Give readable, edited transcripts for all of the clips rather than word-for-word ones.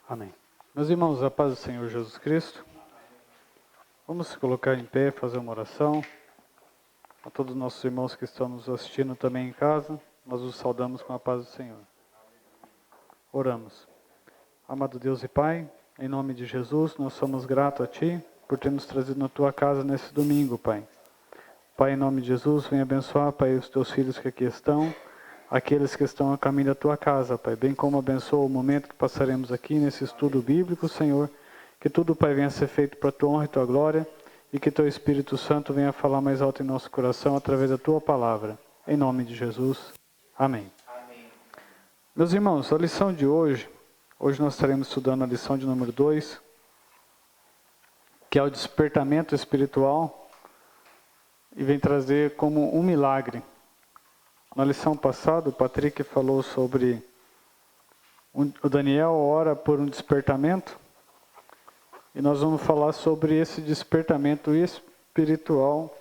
Amém. Meus irmãos, a paz do Senhor Jesus Cristo. Vamos se colocar em pé, fazer uma oração. A todos os nossos irmãos que estão nos assistindo também em casa, nós os saudamos com a paz do Senhor. Oramos. Amado Deus e Pai, em nome de Jesus, nós somos gratos a Ti por ter nos trazido na Tua casa nesse domingo, Pai. Pai, em nome de Jesus, venha abençoar, Pai, os Teus filhos que aqui estão, aqueles que estão a caminho da Tua casa, Pai, bem como abençoa o momento que passaremos aqui nesse estudo bíblico, Senhor, que tudo, Pai, venha a ser feito para a Tua honra e Tua glória, e que Teu Espírito Santo venha falar mais alto em nosso coração através da Tua palavra. Em nome de Jesus. Amém. Amém. Meus irmãos, a lição de hoje nós estaremos estudando a lição de número 2, que é o despertamento espiritual, e vem trazer como um milagre. Na lição passada, o Patrick falou sobre o Daniel ora por um despertamento, e nós vamos falar sobre esse despertamento espiritual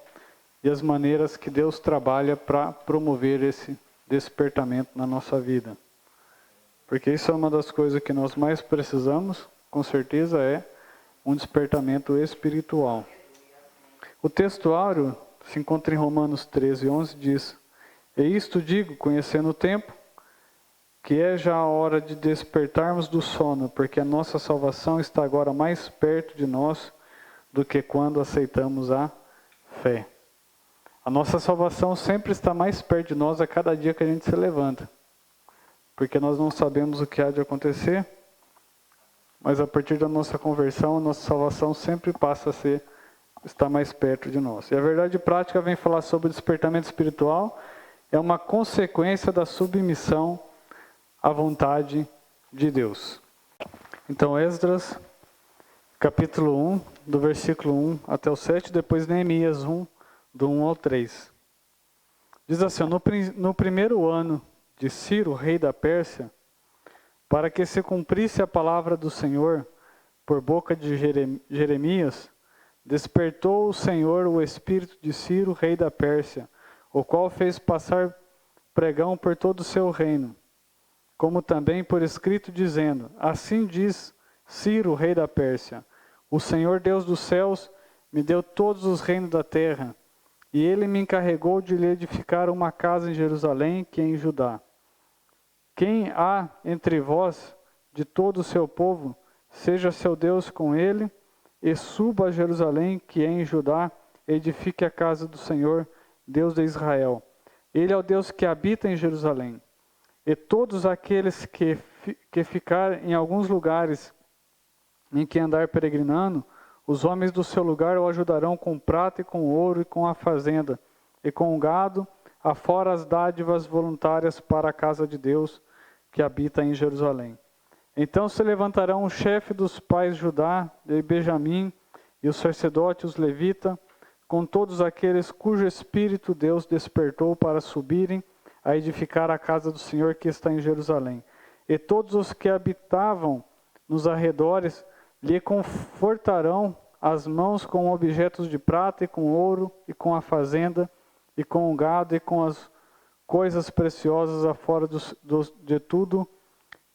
e as maneiras que Deus trabalha para promover esse despertamento na nossa vida. Porque isso é uma das coisas que nós mais precisamos, com certeza, é um despertamento espiritual. O textuário se encontra em Romanos 13:11, diz: "E isto digo, conhecendo o tempo, que é já a hora de despertarmos do sono, porque a nossa salvação está agora mais perto de nós do que quando aceitamos a fé." A nossa salvação sempre está mais perto de nós a cada dia que a gente se levanta. Porque nós não sabemos o que há de acontecer, mas a partir da nossa conversão, a nossa salvação sempre passa a estar mais perto de nós. E a verdade prática vem falar sobre o despertamento espiritual, é uma consequência da submissão à vontade de Deus. Então, Esdras, capítulo 1, do versículo 1 até o 7, depois Neemias 1, do 1 ao 3. Diz assim: no primeiro ano de Ciro, rei da Pérsia, para que se cumprisse a palavra do Senhor por boca de Jeremias, despertou o Senhor o espírito de Ciro, rei da Pérsia, o qual fez passar pregão por todo o seu reino, como também por escrito, dizendo: assim diz Ciro, rei da Pérsia: o Senhor Deus dos céus me deu todos os reinos da terra, e ele me encarregou de lhe edificar uma casa em Jerusalém, que é em Judá. Quem há entre vós, de todo o seu povo, seja seu Deus com ele, e suba a Jerusalém, que é em Judá, e edifique a casa do Senhor, Deus de Israel. Ele é o Deus que habita em Jerusalém. E todos aqueles que ficar em alguns lugares em que andar peregrinando, os homens do seu lugar o ajudarão com prata e com ouro e com a fazenda, e com o gado, afora as dádivas voluntárias para a casa de Deus, que habita em Jerusalém. Então se levantarão o chefe dos pais de Judá e Benjamim, e os sacerdotes, os levitas, com todos aqueles cujo espírito Deus despertou para subirem a edificar a casa do Senhor que está em Jerusalém. E todos os que habitavam nos arredores lhe confortarão as mãos com objetos de prata e com ouro, e com a fazenda, e com o gado, e com as coisas preciosas afora de tudo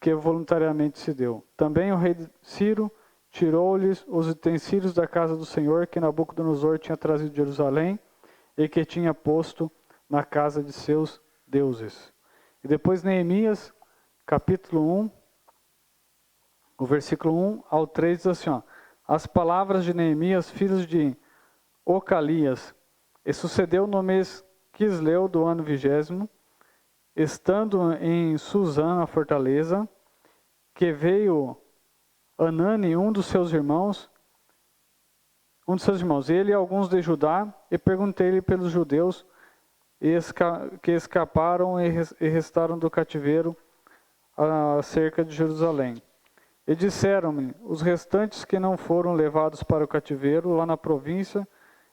que voluntariamente se deu. Também o rei Ciro tirou-lhes os utensílios da casa do Senhor que Nabucodonosor tinha trazido de Jerusalém e que tinha posto na casa de seus deuses. E depois Neemias, capítulo 1, o versículo 1 ao 3 diz assim, ó: as palavras de Neemias, filho de Ocalias. E sucedeu no mês Quisleu do ano 20º, estando em Suzã, a fortaleza, que veio Anani, um dos seus irmãos, ele e alguns de Judá, e perguntei-lhe pelos judeus que escaparam e restaram do cativeiro acerca de Jerusalém. E disseram-me: os restantes que não foram levados para o cativeiro, lá na província,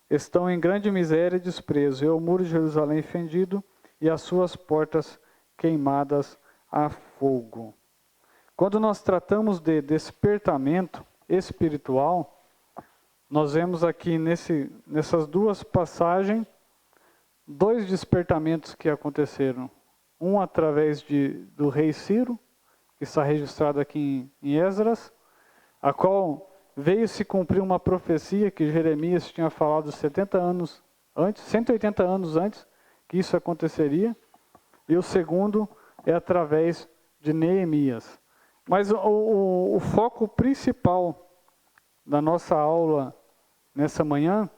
estão em grande miséria e desprezo, e o muro de Jerusalém fendido, e as suas portas queimadas a fogo. Quando nós tratamos de despertamento espiritual, nós vemos aqui nessas duas passagens, dois despertamentos que aconteceram. Um através do rei Ciro, que está registrado aqui em Esdras, a qual veio se cumprir uma profecia que Jeremias tinha falado 70 anos antes, 180 anos antes que isso aconteceria. E o segundo é através de Neemias. Mas o foco principal da nossa aula nessa manhã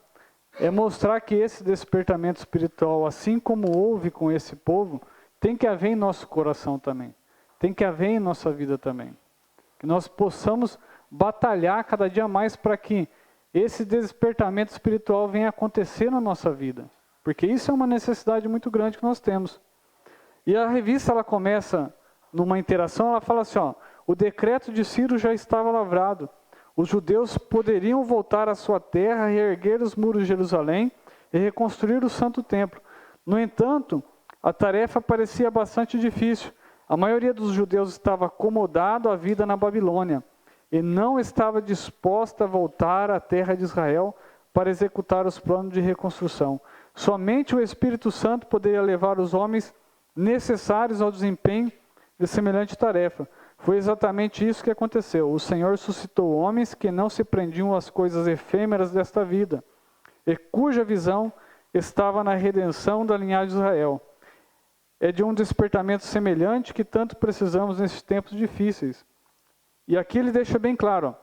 é mostrar que esse despertamento espiritual, assim como houve com esse povo, tem que haver em nosso coração também. Tem que haver em nossa vida também. Que nós possamos batalhar cada dia mais para que esse despertamento espiritual venha acontecer na nossa vida. Porque isso é uma necessidade muito grande que nós temos. E a revista, ela começa numa interação, ela fala assim, ó, o decreto de Ciro já estava lavrado. Os judeus poderiam voltar à sua terra, reerguer os muros de Jerusalém e reconstruir o Santo Templo. No entanto, a tarefa parecia bastante difícil. A maioria dos judeus estava acomodado à vida na Babilônia e não estava disposta a voltar à terra de Israel para executar os planos de reconstrução. Somente o Espírito Santo poderia levar os homens necessários ao desempenho de semelhante tarefa. Foi exatamente isso que aconteceu. O Senhor suscitou homens que não se prendiam às coisas efêmeras desta vida, e cuja visão estava na redenção da linhagem de Israel. É de um despertamento semelhante que tanto precisamos nesses tempos difíceis. E aqui ele deixa bem claro,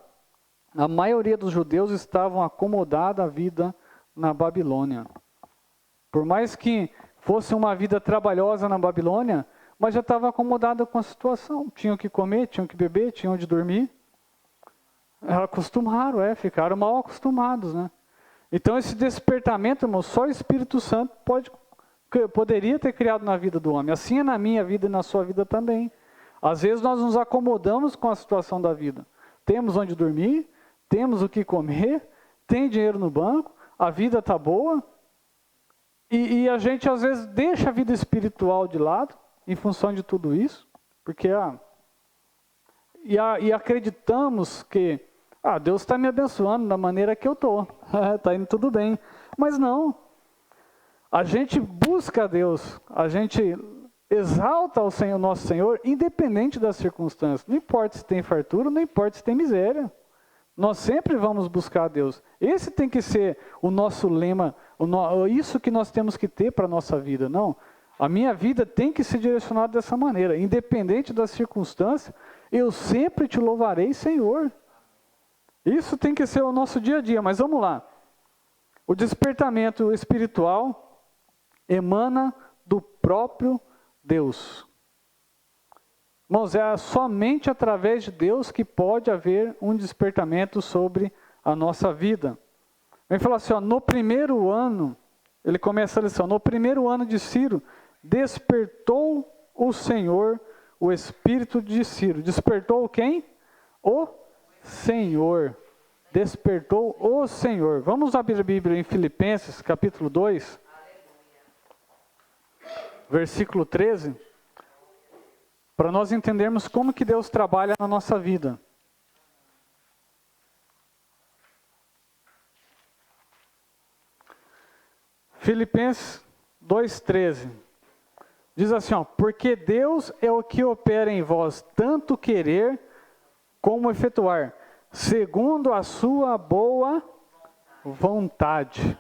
a maioria dos judeus estavam acomodados à vida na Babilônia. Por mais que fosse uma vida trabalhosa na Babilônia, mas já estava acomodada com a situação. Tinham que comer, tinham que beber, tinham onde dormir. Acostumaram, ficaram mal acostumados, né? Então esse despertamento, irmão, só o Espírito Santo poderia ter criado na vida do homem. Assim é na minha vida e na sua vida também. Às vezes nós nos acomodamos com a situação da vida. Temos onde dormir, temos o que comer, tem dinheiro no banco, a vida está boa, e a gente às vezes deixa a vida espiritual de lado, em função de tudo isso, porque acreditamos que Deus está me abençoando da maneira que eu estou, está indo tudo bem. Mas não, a gente busca a Deus, a gente exalta o Senhor, nosso Senhor, independente das circunstâncias. Não importa se tem fartura, não importa se tem miséria. Nós sempre vamos buscar a Deus. Esse tem que ser o nosso lema, isso que nós temos que ter para a nossa vida, não? A minha vida tem que ser direcionada dessa maneira. Independente das circunstâncias, eu sempre te louvarei, Senhor. Isso tem que ser o nosso dia a dia. Mas vamos lá. O despertamento espiritual emana do próprio Deus. Irmãos, é somente através de Deus que pode haver um despertamento sobre a nossa vida. Ele fala assim, no primeiro ano, ele começa a lição, no primeiro ano de Ciro, despertou o Senhor, o espírito de Ciro. Despertou quem? O Senhor. Despertou o Senhor. Vamos abrir a Bíblia em Filipenses, capítulo 2, versículo 13, para nós entendermos como que Deus trabalha na nossa vida. Filipenses 2,13. Diz assim, porque Deus é o que opera em vós, tanto querer como efetuar, segundo a sua boa vontade.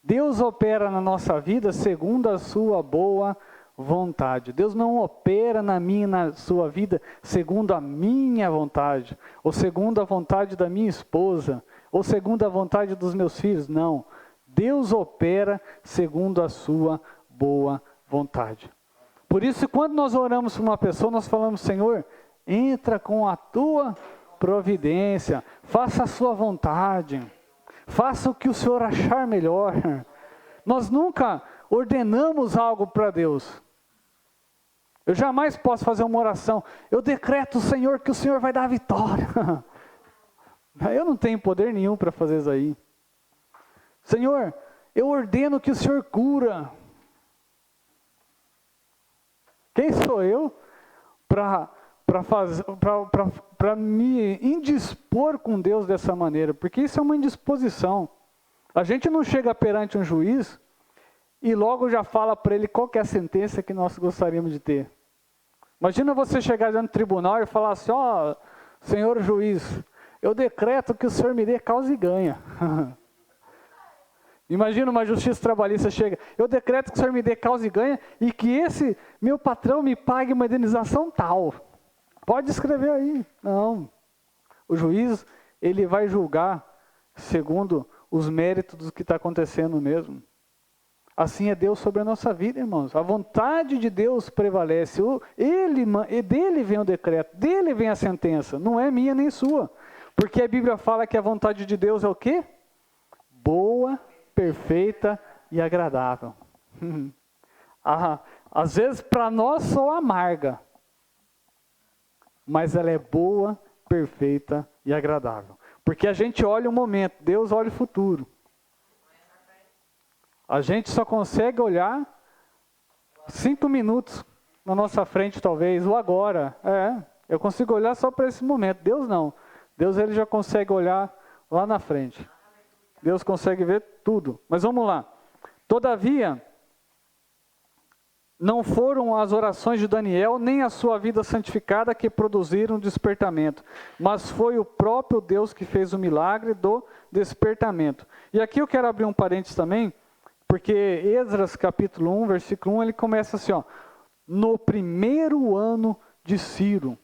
Deus opera na nossa vida segundo a sua boa vontade. Deus não opera na minha e na sua vida segundo a minha vontade, ou segundo a vontade da minha esposa, ou segundo a vontade dos meus filhos, não. Deus opera segundo a sua boa vontade. Por isso, quando nós oramos por uma pessoa, nós falamos, Senhor, entra com a tua providência, faça a sua vontade, faça o que o Senhor achar melhor. Nós nunca ordenamos algo para Deus. Eu jamais posso fazer uma oração, eu decreto, Senhor, que o Senhor vai dar a vitória. Eu não tenho poder nenhum para fazer isso aí. Senhor, eu ordeno que o Senhor cura. Quem sou eu para me indispor com Deus dessa maneira? Porque isso é uma indisposição. A gente não chega perante um juiz e logo já fala para ele qual que é a sentença que nós gostaríamos de ter. Imagina você chegar diante do tribunal e falar assim, ó, senhor juiz, eu decreto que o senhor me dê causa e ganha. Imagina uma justiça trabalhista chega, eu decreto que o senhor me dê causa e ganha e que esse meu patrão me pague uma indenização tal. Pode escrever aí. Não. O juiz, ele vai julgar segundo os méritos do que está acontecendo mesmo. Assim é Deus sobre a nossa vida, irmãos. A vontade de Deus prevalece. Dele vem o decreto, dele vem a sentença. Não é minha nem sua. Porque a Bíblia fala que a vontade de Deus é o quê? Boa, perfeita e agradável. Às vezes para nós só amarga. Mas ela é boa, perfeita e agradável. Porque a gente olha o momento, Deus olha o futuro. A gente só consegue olhar 5 minutos na nossa frente, talvez, ou agora. Eu consigo olhar só para esse momento. Deus não. Deus ele já consegue olhar lá na frente. Deus consegue ver tudo. Mas vamos lá. Todavia, não foram as orações de Daniel, nem a sua vida santificada que produziram despertamento, mas foi o próprio Deus que fez o milagre do despertamento. E aqui eu quero abrir um parênteses também, porque Esdras capítulo 1, versículo 1, ele começa assim, ó, no primeiro ano de Ciro.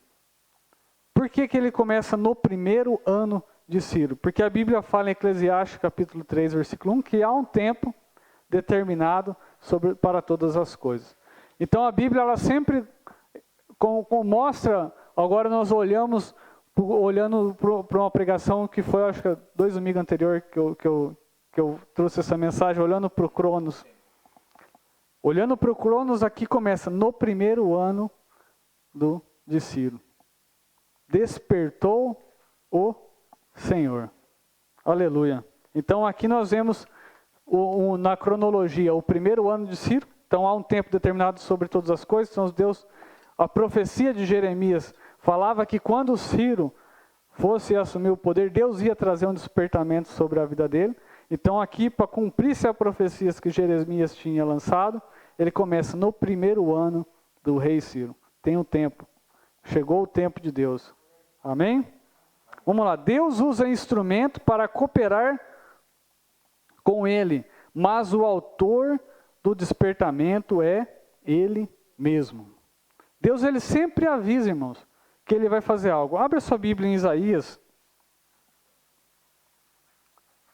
Por que ele começa no primeiro ano de Ciro? Porque a Bíblia fala em Eclesiastes capítulo 3, versículo 1, que há um tempo determinado para todas as coisas. Então a Bíblia ela sempre mostra, agora nós olhando para uma pregação que foi, acho que 2 domingos anterior que eu trouxe essa mensagem, olhando para o Cronos. Olhando para o Cronos, aqui começa, no primeiro ano de Ciro. Despertou o Senhor. Aleluia. Então aqui nós vemos na cronologia o primeiro ano de Ciro. Então há um tempo determinado sobre todas as coisas. Então a profecia de Jeremias falava que quando Ciro fosse assumir o poder, Deus ia trazer um despertamento sobre a vida dele. Então aqui, para cumprir-se as profecias que Jeremias tinha lançado, ele começa no primeiro ano do rei Ciro. Tem um tempo. Chegou o tempo de Deus. Amém? Vamos lá. Deus usa instrumento para cooperar com ele, mas o autor do despertamento é ele mesmo. Deus ele sempre avisa, irmãos, que ele vai fazer algo. Abra sua Bíblia em Isaías,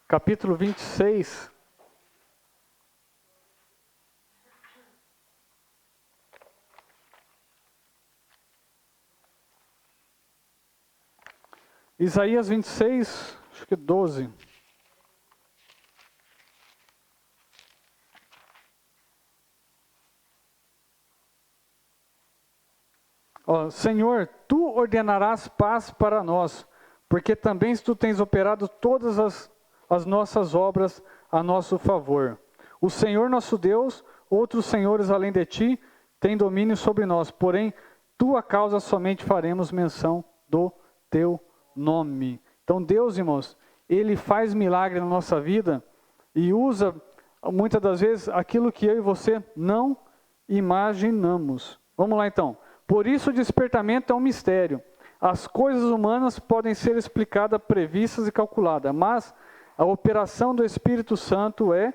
capítulo 26. Isaías 26, acho que 12. Senhor, tu ordenarás paz para nós, porque também tu tens operado todas as nossas obras a nosso favor. O Senhor nosso Deus, outros senhores além de ti, têm domínio sobre nós, porém, tua causa somente faremos menção do teu nome. Então Deus, irmãos, Ele faz milagre na nossa vida e usa, muitas das vezes, aquilo que eu e você não imaginamos. Vamos lá então. Por isso o despertamento é um mistério. As coisas humanas podem ser explicadas, previstas e calculadas, mas a operação do Espírito Santo é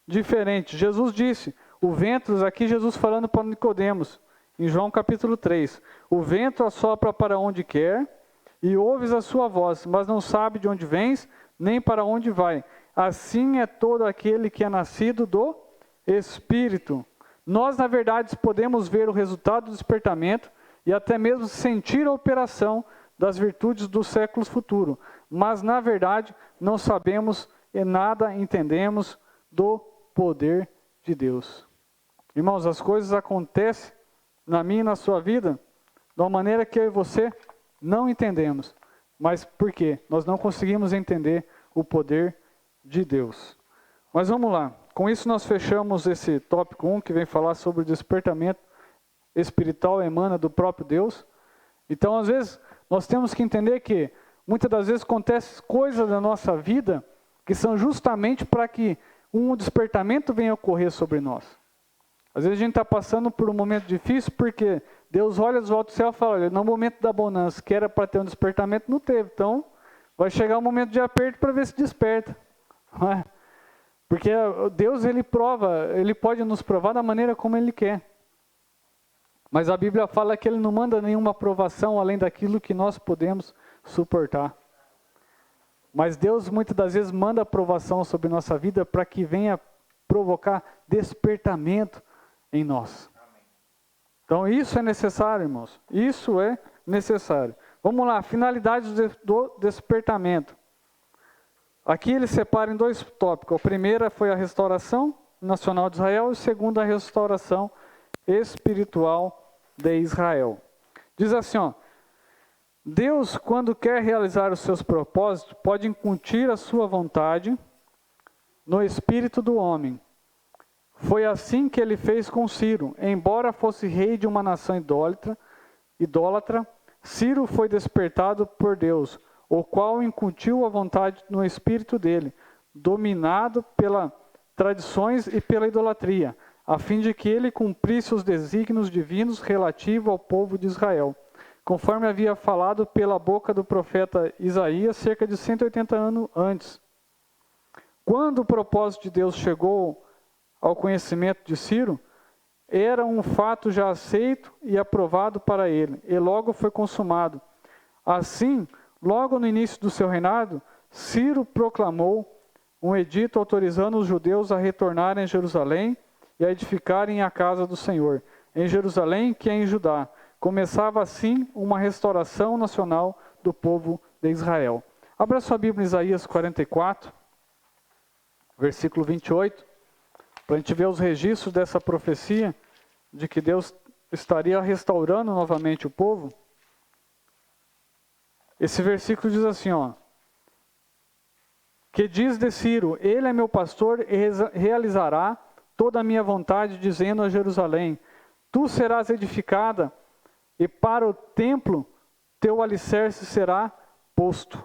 diferente. Jesus disse, o vento, aqui Jesus falando para Nicodemos, em João capítulo 3, o vento assopra para onde quer e ouves a sua voz, mas não sabe de onde vens, nem para onde vai. Assim é todo aquele que é nascido do Espírito. Nós, na verdade, podemos ver o resultado do despertamento e até mesmo sentir a operação das virtudes dos séculos futuros. Mas, na verdade, não sabemos e nada entendemos do poder de Deus. Irmãos, as coisas acontecem na minha e na sua vida de uma maneira que eu e você não entendemos. Mas por quê? Nós não conseguimos entender o poder de Deus. Mas vamos lá. Com isso nós fechamos esse tópico 1, que vem falar sobre o despertamento espiritual emana do próprio Deus. Então, às vezes, nós temos que entender que muitas das vezes acontecem coisas na nossa vida que são justamente para que um despertamento venha ocorrer sobre nós. Às vezes a gente está passando por um momento difícil porque Deus olha do alto do céu e fala, olha, no momento da bonança, que era para ter um despertamento, não teve. Então, vai chegar um momento de aperto para ver se desperta. Não é? Porque Deus, Ele prova, Ele pode nos provar da maneira como Ele quer. Mas a Bíblia fala que Ele não manda nenhuma provação além daquilo que nós podemos suportar. Mas Deus muitas das vezes manda provação sobre nossa vida para que venha provocar despertamento em nós. Então isso é necessário, irmãos. Isso é necessário. Vamos lá, finalidades do despertamento. Aqui ele separa em 2 tópicos. A primeira foi a restauração nacional de Israel e a segunda a restauração espiritual de Israel. Diz assim, ó, Deus, quando quer realizar os seus propósitos, pode incutir a sua vontade no espírito do homem. Foi assim que ele fez com Ciro. Embora fosse rei de uma nação idólatra, Ciro foi despertado por Deus, o qual incutiu a vontade no espírito dele, dominado pelas tradições e pela idolatria, a fim de que ele cumprisse os desígnios divinos relativos ao povo de Israel, conforme havia falado pela boca do profeta Isaías cerca de 180 anos antes. Quando o propósito de Deus chegou ao conhecimento de Ciro, era um fato já aceito e aprovado para ele, e logo foi consumado. Assim, logo no início do seu reinado, Ciro proclamou um edito autorizando os judeus a retornarem a Jerusalém e a edificarem a casa do Senhor, em Jerusalém, que é em Judá. Começava assim uma restauração nacional do povo de Israel. Abra sua Bíblia em Isaías 44, versículo 28, para a gente ver os registros dessa profecia de que Deus estaria restaurando novamente o povo. Esse versículo diz assim, ó, que diz de Ciro, ele é meu pastor e realizará toda a minha vontade, dizendo a Jerusalém, tu serás edificada e para o templo teu alicerce será posto.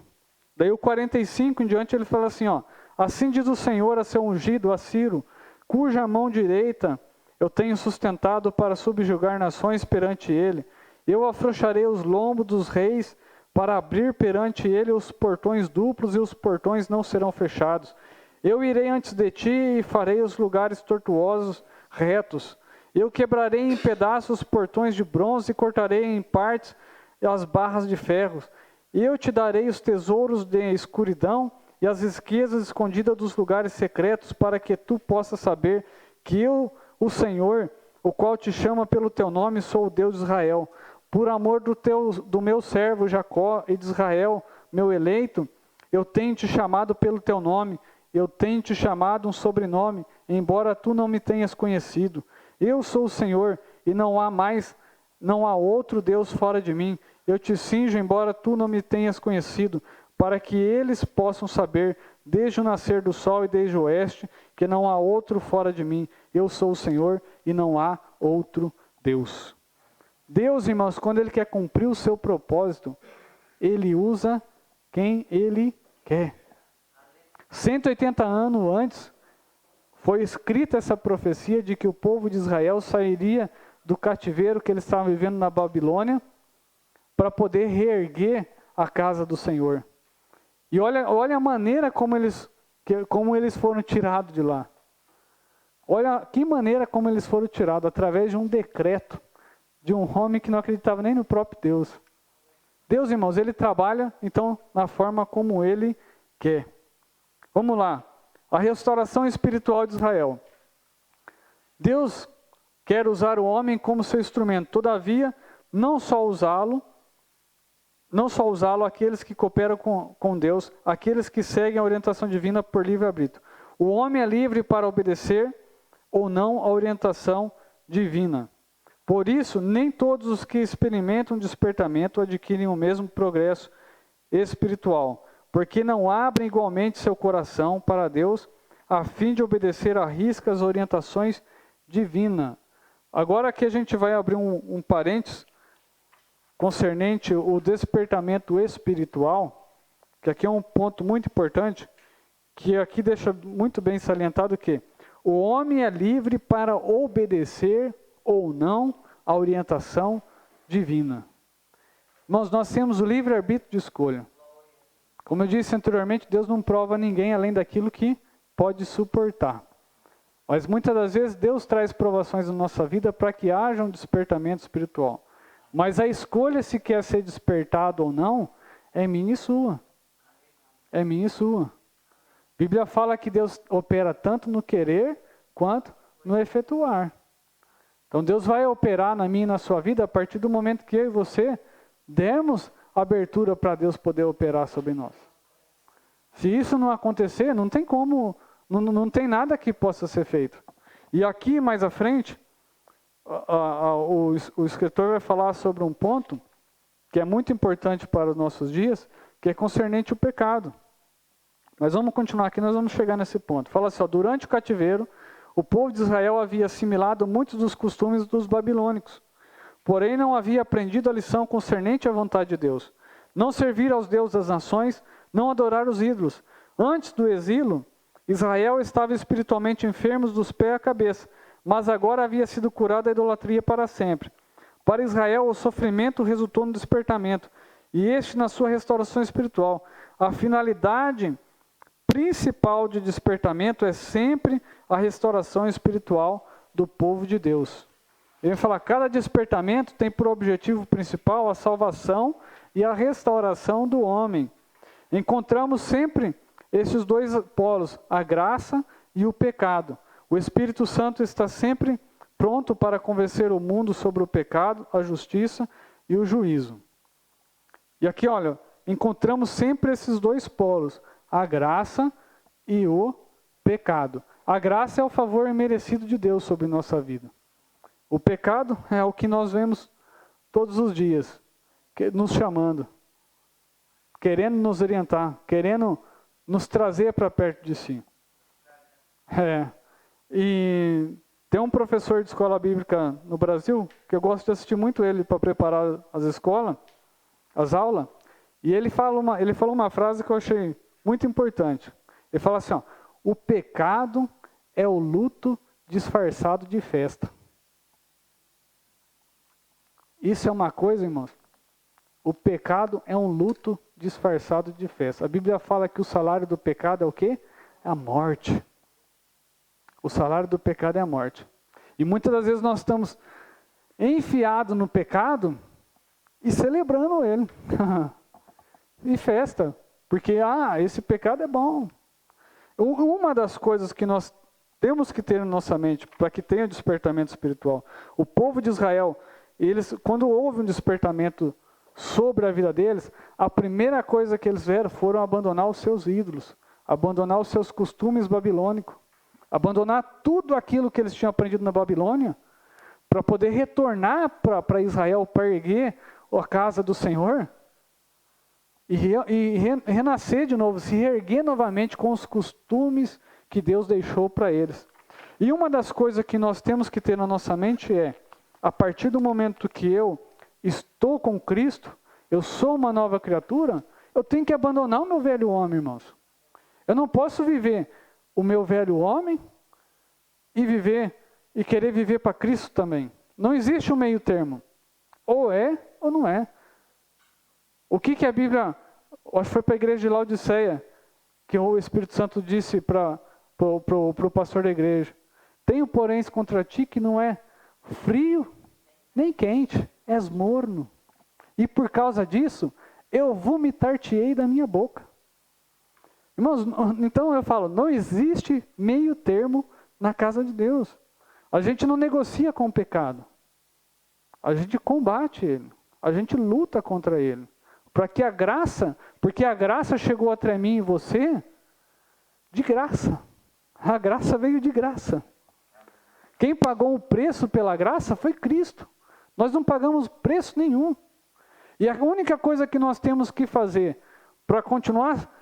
Daí o 45 em diante ele fala assim, ó, assim diz o Senhor a seu ungido, a Ciro, cuja mão direita eu tenho sustentado para subjugar nações perante ele. Eu afrouxarei os lombos dos reis para abrir perante ele os portões duplos e os portões não serão fechados. Eu irei antes de ti e farei os lugares tortuosos retos. Eu quebrarei em pedaços os portões de bronze e cortarei em partes as barras de ferro. Eu te darei os tesouros de escuridão e as riquezas escondidas dos lugares secretos, para que tu possas saber que eu, o Senhor, o qual te chama pelo teu nome, sou o Deus de Israel. Por amor do meu servo Jacó e de Israel, meu eleito, eu tenho te chamado pelo teu nome, eu tenho te chamado um sobrenome, embora tu não me tenhas conhecido. Eu sou o Senhor, e não há outro Deus fora de mim. Eu te cinjo, embora tu não me tenhas conhecido, para que eles possam saber, desde o nascer do sol e desde o oeste, que não há outro fora de mim. Eu sou o Senhor, e não há outro Deus. Deus, irmãos, quando Ele quer cumprir o seu propósito, Ele usa quem Ele quer. 180 anos antes, foi escrita essa profecia de que o povo de Israel sairia do cativeiro que eles estavam vivendo na Babilônia, para poder reerguer a casa do Senhor. E olha a maneira como eles foram tirados de lá. Olha que maneira como eles foram tirados, através de um decreto de um homem que não acreditava nem no próprio Deus. Deus, irmãos, Ele trabalha, então, na forma como Ele quer. Vamos lá. A restauração espiritual de Israel. Deus quer usar o homem como seu instrumento. Todavia, não só usá-lo aqueles que cooperam com Deus, aqueles que seguem a orientação divina por livre-arbítrio. O homem é livre para obedecer ou não a orientação divina. Por isso, nem todos os que experimentam despertamento adquirem o mesmo progresso espiritual, porque não abrem igualmente seu coração para Deus, a fim de obedecer à risca as orientações divinas. Agora aqui a gente vai abrir um parênteses, concernente o despertamento espiritual, que aqui é um ponto muito importante, que aqui deixa muito bem salientado que O homem é livre para obedecer ou não à orientação divina. Irmãos, nós temos o livre-arbítrio de escolha. Como eu disse anteriormente, Deus não prova a ninguém além daquilo que pode suportar. Mas muitas das vezes Deus traz provações na nossa vida para que haja um despertamento espiritual. Mas a escolha se quer ser despertado ou não, é minha e sua. É minha e sua. A Bíblia fala que Deus opera tanto no querer quanto no efetuar. Então Deus vai operar na minha e na sua vida a partir do momento que eu e você dermos abertura para Deus poder operar sobre nós. Se isso não acontecer, não tem como, não tem nada que possa ser feito. E aqui mais à frente, o escritor vai falar sobre um ponto que é muito importante para os nossos dias, que é concernente o pecado. Mas vamos continuar aqui, nós vamos chegar nesse ponto. Fala assim, durante o cativeiro, o povo de Israel havia assimilado muitos dos costumes dos babilônicos, porém não havia aprendido a lição concernente à vontade de Deus. Não servir aos deuses das nações, não adorar os ídolos. Antes do exílio, Israel estava espiritualmente enfermo dos pés à cabeça, mas agora havia sido curado da idolatria para sempre. Para Israel, o sofrimento resultou no despertamento, e este na sua restauração espiritual. A finalidade principal de despertamento é sempre a restauração espiritual do povo de Deus. Ele vai falar, cada despertamento tem por objetivo principal a salvação e a restauração do homem. Encontramos sempre esses dois polos, a graça e o pecado. O Espírito Santo está sempre pronto para convencer o mundo sobre o pecado, a justiça e o juízo. E aqui, olha, encontramos sempre esses dois polos, a graça e o pecado. A graça é o favor imerecido de Deus sobre nossa vida. O pecado é o que nós vemos todos os dias, nos chamando, querendo nos orientar, querendo nos trazer para perto de si. E tem um professor de escola bíblica no Brasil, que eu gosto de assistir muito ele para preparar as aulas, e ele falou uma frase que eu achei muito importante. Ele fala assim, o pecado é o luto disfarçado de festa. Isso é uma coisa, irmãos. O pecado é um luto disfarçado de festa. A Bíblia fala que o salário do pecado é o quê? É a morte. O salário do pecado é a morte. E muitas das vezes nós estamos enfiados no pecado e celebrando ele. E festa. Porque, esse pecado é bom. Uma das coisas que nós temos que ter na nossa mente, para que tenha despertamento espiritual, o povo de Israel, quando houve um despertamento sobre a vida deles, a primeira coisa que eles fizeram foram abandonar os seus ídolos, abandonar os seus costumes babilônicos, abandonar tudo aquilo que eles tinham aprendido na Babilônia, para poder retornar para Israel, para erguer a casa do Senhor, e renascer de novo, se reerguer novamente com os costumes que Deus deixou para eles. E uma das coisas que nós temos que ter na nossa mente é, a partir do momento que eu estou com Cristo, eu sou uma nova criatura, eu tenho que abandonar o meu velho homem, irmãos. Eu não posso viver o meu velho homem e querer viver para Cristo também. Não existe um meio termo. Ou é ou não é. O que a Bíblia, acho que foi para a igreja de Laodiceia, que o Espírito Santo disse para o pastor da igreja, tenho porém contra ti que não é frio nem quente, és morno. E por causa disso, eu vomitar-te-ei da minha boca. Irmãos, então eu falo, não existe meio termo na casa de Deus. A gente não negocia com o pecado. A gente combate ele. A gente luta contra ele. Porque a graça chegou até mim e você de graça. A graça veio de graça. Quem pagou o preço pela graça foi Cristo. Nós não pagamos preço nenhum. E a única coisa que nós temos que fazer para continuar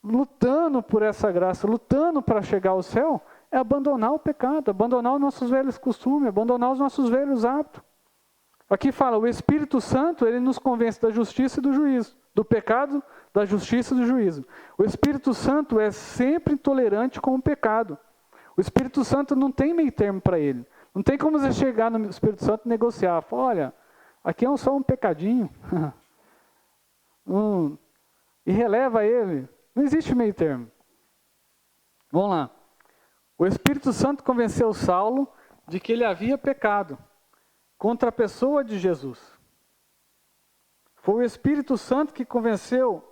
lutando por essa graça, lutando para chegar ao céu, é abandonar o pecado, abandonar os nossos velhos costumes, abandonar os nossos velhos hábitos. Aqui fala, o Espírito Santo, ele nos convence da justiça e do juízo, do pecado, da justiça e do juízo. O Espírito Santo é sempre intolerante com o pecado. O Espírito Santo não tem meio termo para ele. Não tem como você chegar no Espírito Santo e negociar. Falar, olha, aqui é só um pecadinho. E releva ele. Não existe meio termo. Vamos lá. O Espírito Santo convenceu Saulo de que ele havia pecado contra a pessoa de Jesus. Foi o Espírito Santo que convenceu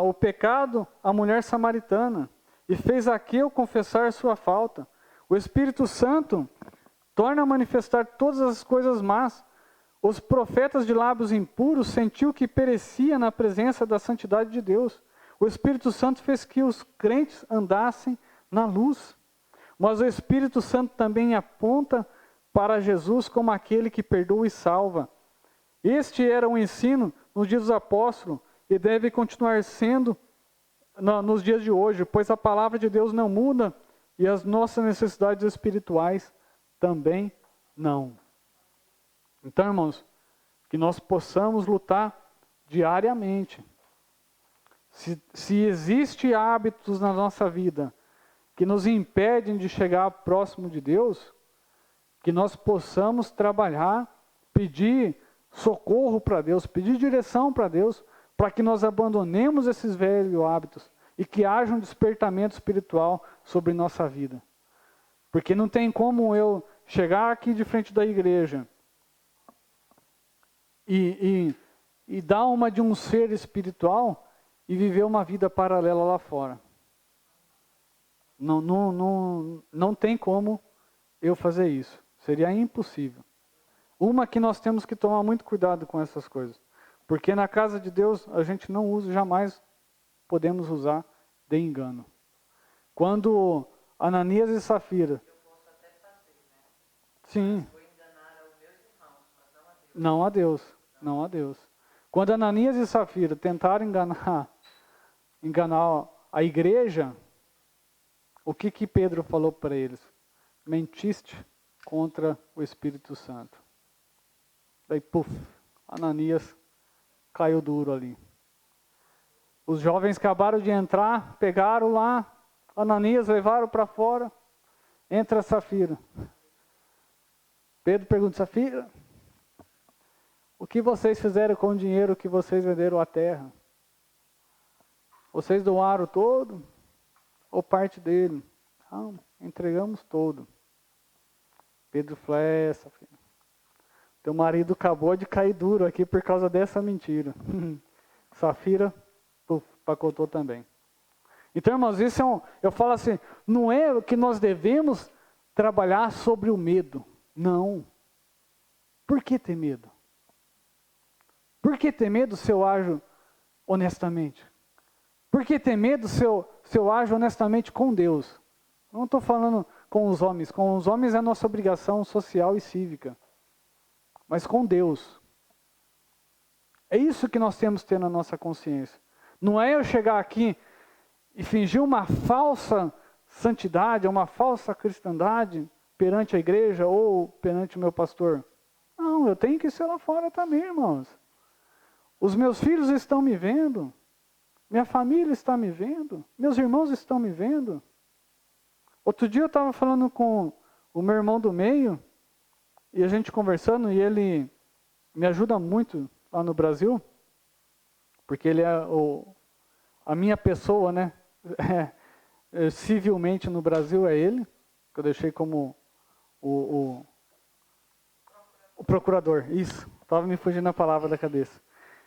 o pecado a mulher samaritana e fez Zaqueu confessar sua falta. O Espírito Santo torna a manifestar todas as coisas más. Os profetas de lábios impuros sentiu que perecia na presença da santidade de Deus. O Espírito Santo fez que os crentes andassem na luz. Mas o Espírito Santo também aponta para Jesus como aquele que perdoa e salva. Este era o ensino nos dias dos apóstolos e deve continuar sendo nos dias de hoje, pois a palavra de Deus não muda e as nossas necessidades espirituais também não. Então, irmãos, que nós possamos lutar diariamente. Se existe hábitos na nossa vida que nos impedem de chegar próximo de Deus, que nós possamos trabalhar, pedir socorro para Deus, pedir direção para Deus, para que nós abandonemos esses velhos hábitos e que haja um despertamento espiritual sobre nossa vida. Porque não tem como eu chegar aqui de frente da igreja e dar uma de um ser espiritual e viver uma vida paralela lá fora. Não tem como eu fazer isso. Seria impossível. Uma que nós temos que tomar muito cuidado com essas coisas. Porque na casa de Deus a gente não usa, jamais podemos usar de engano. Quando Ananias e Safira... Eu posso até fazer, né? Sim. Vou enganar aos meus irmãos, mas não a Deus. Não a Deus. Não a Deus. Quando Ananias e Safira tentaram enganar a igreja, o que Pedro falou para eles? Mentiste contra o Espírito Santo. Daí, puf, Ananias caiu duro ali. Os jovens acabaram de entrar, pegaram lá, Ananias levaram para fora, entra Safira. Pedro pergunta, Safira, o que vocês fizeram com o dinheiro que vocês venderam à terra? Vocês doaram todo ou parte dele? Não, entregamos todo. Pedro falou, Safira, teu marido acabou de cair duro aqui por causa dessa mentira. Safira, pacotou também. Então, irmãos, isso eu falo assim, não é que nós devemos trabalhar sobre o medo. Não. Por que ter medo? Por que ter medo se eu ajo honestamente? Por que ter medo se eu ajo honestamente com Deus? Não estou falando com os homens. Com os homens é a nossa obrigação social e cívica. Mas com Deus. É isso que nós temos que ter na nossa consciência. Não é eu chegar aqui e fingir uma falsa santidade, uma falsa cristandade perante a igreja ou perante o meu pastor. Não, eu tenho que ser lá fora também, irmãos. Os meus filhos estão me vendo. Minha família está me vendo. Meus irmãos estão me vendo. Outro dia eu estava falando com o meu irmão do meio, e a gente conversando, e ele me ajuda muito lá no Brasil, porque ele é a minha pessoa, né? Civilmente no Brasil é ele, que eu deixei como o procurador. Isso, estava me fugindo a palavra da cabeça.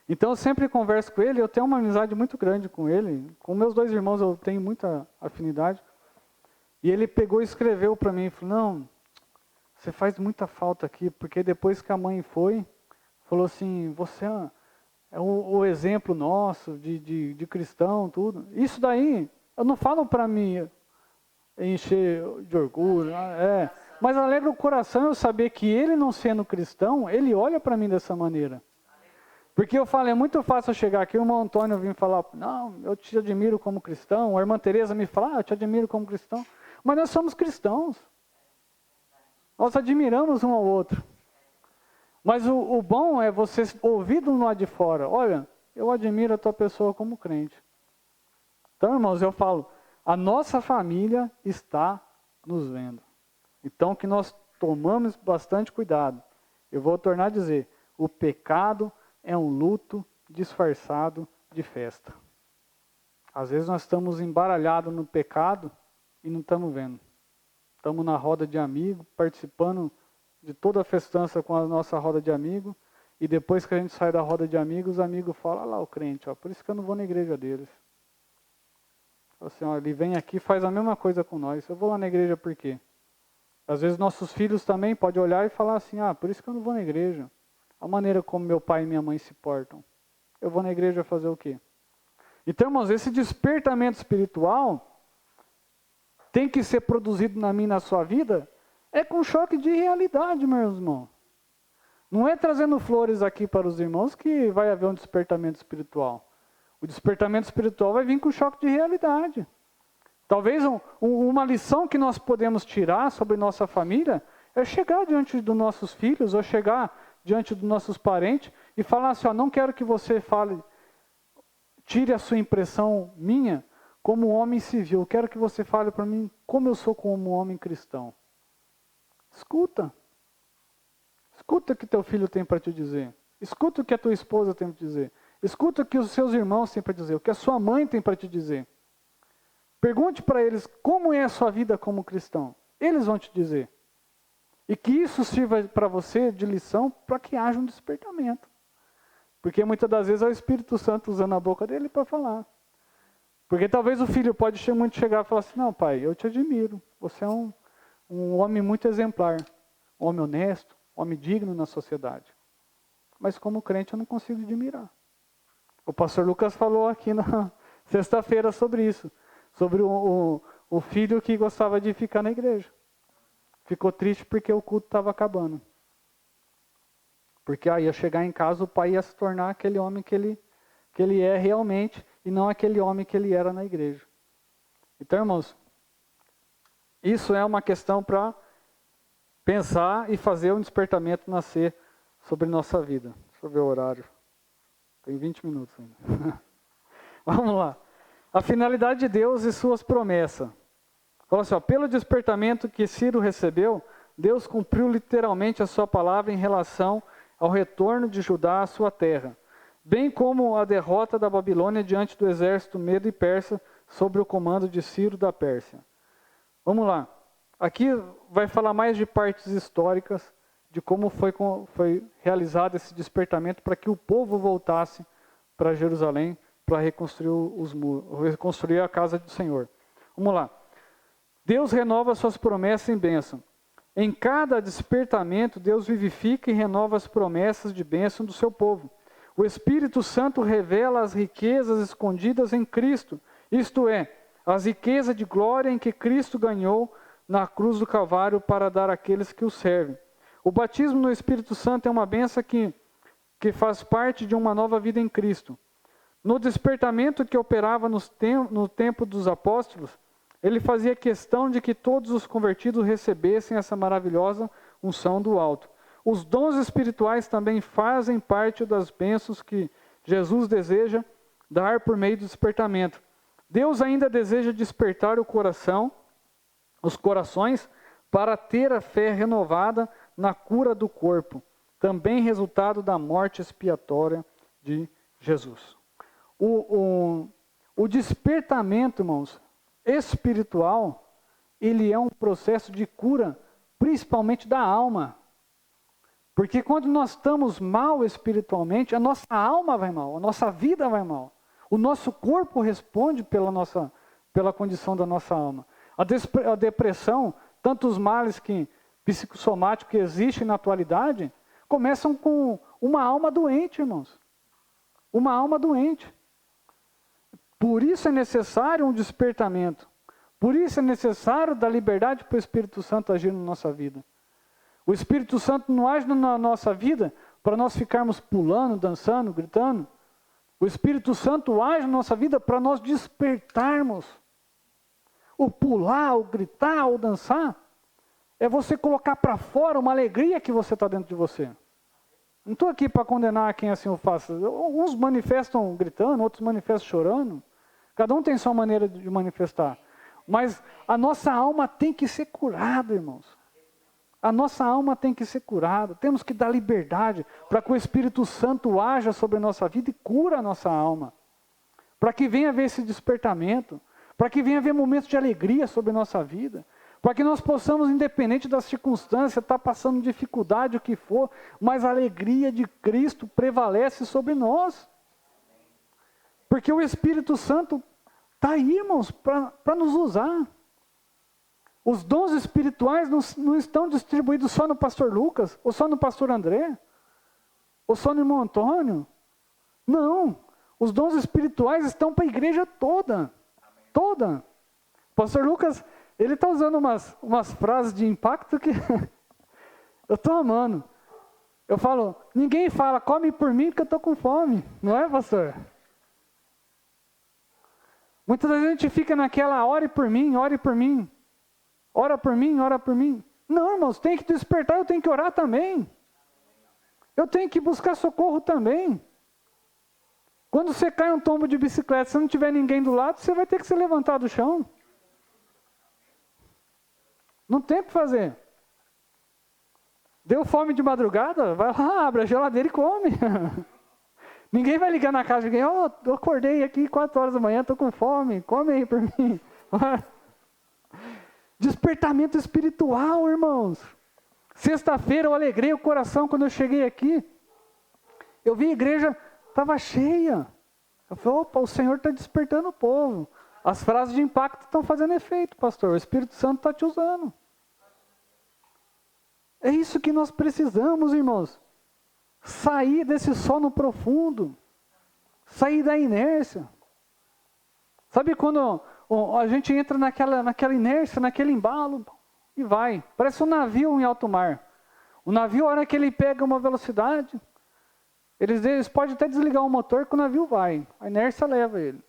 Então eu sempre converso com ele, eu tenho uma amizade muito grande com ele. Com meus dois irmãos eu tenho muita afinidade. E ele pegou e escreveu para mim, falou, não, você faz muita falta aqui, porque depois que a mãe foi, falou assim, você é o exemplo nosso de cristão, tudo. Isso daí, eu não falo para me encher de orgulho, mas alegra o coração eu saber que ele não sendo cristão, ele olha para mim dessa maneira. Porque eu falo, é muito fácil eu chegar aqui, o irmão Antônio vir falar, não, eu te admiro como cristão, a irmã Tereza me falar, eu te admiro como cristão. Mas nós somos cristãos. Nós admiramos um ao outro. Mas o bom é você ouvir do lado de fora. Olha, eu admiro a tua pessoa como crente. Então, irmãos, eu falo, A nossa família está nos vendo. Então que nós tomamos bastante cuidado. Eu vou tornar a dizer, o pecado é um luto disfarçado de festa. Às vezes nós estamos embaralhados no pecado e não estamos vendo. Estamos na roda de amigos, participando de toda a festança com a nossa roda de amigos, e depois que a gente sai da roda de amigos, os amigos falam, olha lá o crente, ó, por isso que eu não vou na igreja deles. Assim, ó, ele vem aqui e faz a mesma coisa com nós, eu vou lá na igreja por quê? Às vezes nossos filhos também podem olhar e falar assim, por isso que eu não vou na igreja. A maneira como meu pai e minha mãe se portam. Eu vou na igreja fazer o quê? Então, irmãos, esse despertamento espiritual tem que ser produzido na minha e na sua vida, é com choque de realidade, meus irmãos. Não é trazendo flores aqui para os irmãos que vai haver um despertamento espiritual. O despertamento espiritual vai vir com choque de realidade. Talvez uma lição que nós podemos tirar sobre nossa família é chegar diante dos nossos filhos ou chegar diante dos nossos parentes e falar assim, não quero que você fale, tire a sua impressão minha como homem civil, eu quero que você fale para mim como eu sou como homem cristão. Escuta. Escuta o que teu filho tem para te dizer. Escuta o que a tua esposa tem para te dizer. Escuta o que os seus irmãos têm para te dizer, o que a sua mãe tem para te dizer. Pergunte para eles como é a sua vida como cristão. Eles vão te dizer. E que isso sirva para você de lição para que haja um despertamento. Porque muitas das vezes é o Espírito Santo usando a boca dele para falar. Porque talvez o filho pode chegar e falar assim, não pai, eu te admiro. Você é um homem muito exemplar. Um homem honesto, um homem digno na sociedade. Mas como crente eu não consigo admirar. O pastor Lucas falou aqui na sexta-feira sobre isso. Sobre o filho que gostava de ficar na igreja. Ficou triste porque o culto estava acabando. Porque ia chegar em casa, o pai ia se tornar aquele homem que ele é realmente, e não aquele homem que ele era na igreja. Então, irmãos, isso é uma questão para pensar e fazer um despertamento nascer sobre nossa vida. Deixa eu ver o horário. Tem 20 minutos ainda. Vamos lá. A finalidade de Deus e suas promessas. Fala assim, pelo despertamento que Ciro recebeu, Deus cumpriu literalmente a sua palavra em relação ao retorno de Judá à sua terra, bem como a derrota da Babilônia diante do exército medo e persa sob o comando de Ciro da Pérsia. Vamos lá. Aqui vai falar mais de partes históricas, de como foi realizado esse despertamento para que o povo voltasse para Jerusalém, para reconstruir os muros, reconstruir a casa do Senhor. Vamos lá. Deus renova suas promessas em bênção. Em cada despertamento, Deus vivifica e renova as promessas de bênção do seu povo. O Espírito Santo revela as riquezas escondidas em Cristo, isto é, as riquezas de glória em que Cristo ganhou na cruz do Calvário para dar àqueles que o servem. O batismo no Espírito Santo é uma bênção que faz parte de uma nova vida em Cristo. No despertamento que operava no tempo dos apóstolos, ele fazia questão de que todos os convertidos recebessem essa maravilhosa unção do alto. Os dons espirituais também fazem parte das bênçãos que Jesus deseja dar por meio do despertamento. Deus ainda deseja despertar os corações, para ter a fé renovada na cura do corpo, também resultado da morte expiatória de Jesus. O despertamento, irmãos, espiritual, ele é um processo de cura, principalmente da alma. Porque quando nós estamos mal espiritualmente, a nossa alma vai mal, a nossa vida vai mal. O nosso corpo responde pela condição da nossa alma. A depressão, tantos males psicossomáticos que existem na atualidade, começam com uma alma doente, irmãos. Uma alma doente. Por isso é necessário um despertamento. Por isso é necessário dar liberdade para o Espírito Santo agir na nossa vida. O Espírito Santo não age na nossa vida para nós ficarmos pulando, dançando, gritando. O Espírito Santo age na nossa vida para nós despertarmos. O pular, o gritar, o dançar, é você colocar para fora uma alegria que você está dentro de você. Não estou aqui para condenar quem assim o faça. Uns manifestam gritando, outros manifestam chorando. Cada um tem sua maneira de manifestar. Mas a nossa alma tem que ser curada, irmãos. A nossa alma tem que ser curada. Temos que dar liberdade para que o Espírito Santo haja sobre a nossa vida e cura a nossa alma. Para que venha haver esse despertamento. Para que venha haver momentos de alegria sobre a nossa vida. Para que nós possamos, independente das circunstâncias, estar passando dificuldade, o que for, mas a alegria de Cristo prevalece sobre nós. Porque o Espírito Santo está aí, irmãos, para nos usar. Os dons espirituais não estão distribuídos só no pastor Lucas, ou só no pastor André, ou só no irmão Antônio. Não, os dons espirituais estão para a igreja toda. Toda. O pastor Lucas, ele está usando umas frases de impacto que eu estou amando. Eu falo, ninguém fala, come por mim porque eu estou com fome. Não é, pastor? Muitas vezes a gente fica naquela, ore por mim, ore por mim. Ora por mim, ora por mim. Não, irmãos, tem que despertar, eu tenho que orar também. Eu tenho que buscar socorro também. Quando você cai um tombo de bicicleta, se não tiver ninguém do lado, você vai ter que se levantar do chão. Não tem o que fazer. Deu fome de madrugada? Vai lá, abre a geladeira e come. Ninguém vai ligar na casa de alguém, eu acordei aqui 4 horas da manhã, estou com fome, come aí por mim. Despertamento espiritual, irmãos. Sexta-feira eu alegrei o coração quando eu cheguei aqui. Eu vi a igreja, estava cheia. Eu falei, opa, o Senhor está despertando o povo. As frases de impacto estão fazendo efeito, pastor. O Espírito Santo está te usando. É isso que nós precisamos, irmãos. Sair desse sono profundo. Sair da inércia. Sabe quando a gente entra naquela inércia, naquele embalo, e vai. Parece um navio em alto mar. O navio, a hora que ele pega uma velocidade, eles podem até desligar o motor que o navio vai. A inércia leva ele.